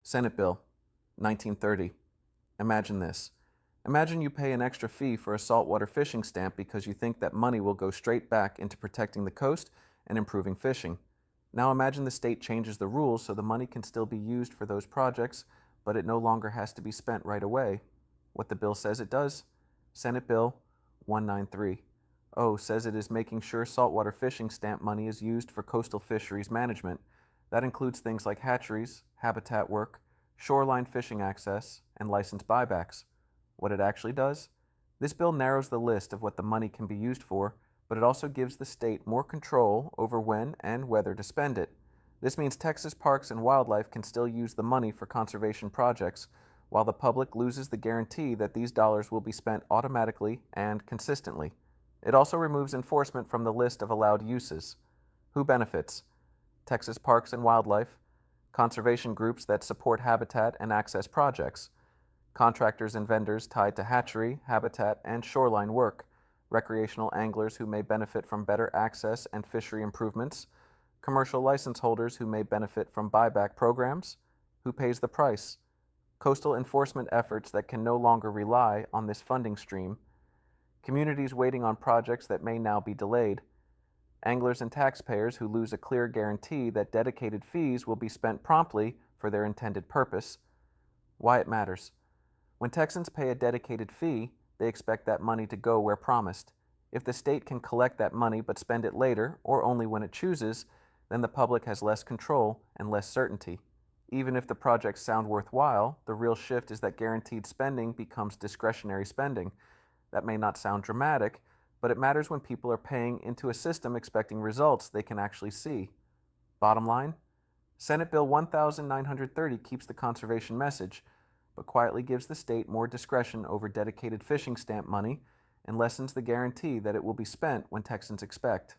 Senate Bill, 1930. Imagine this. Imagine you pay an extra fee for a saltwater fishing stamp because you think that money will go straight back into protecting the coast and improving fishing. Now imagine the state changes the rules so the money can still be used for those projects, but it no longer has to be spent right away. What the bill says it does? Senate Bill 193. O says it is making sure saltwater fishing stamp money is used for coastal fisheries management. That includes things like hatcheries, habitat work, shoreline fishing access, and license buybacks. What it actually does? This bill narrows the list of what the money can be used for, but it also gives the state more control over when and whether to spend it. This means Texas Parks and Wildlife can still use the money for conservation projects, while the public loses the guarantee that these dollars will be spent automatically and consistently. It also removes enforcement from the list of allowed uses. Who benefits? Texas Parks and Wildlife, conservation groups that support habitat and access projects, contractors and vendors tied to hatchery, habitat, and shoreline work, recreational anglers who may benefit from better access and fishery improvements, commercial license holders who may benefit from buyback programs. Who pays the price? Coastal enforcement efforts that can no longer rely on this funding stream, communities waiting on projects that may now be delayed, anglers and taxpayers who lose a clear guarantee that dedicated fees will be spent promptly for their intended purpose. Why it matters. When Texans pay a dedicated fee, they expect that money to go where promised. If the state can collect that money but spend it later, or only when it chooses, then the public has less control and less certainty. Even if the projects sound worthwhile, the real shift is that guaranteed spending becomes discretionary spending. That may not sound dramatic, but it matters when people are paying into a system expecting results they can actually see. Bottom line, Senate Bill 1930 keeps the conservation message, but quietly gives the state more discretion over dedicated fishing stamp money and lessens the guarantee that it will be spent when Texans expect.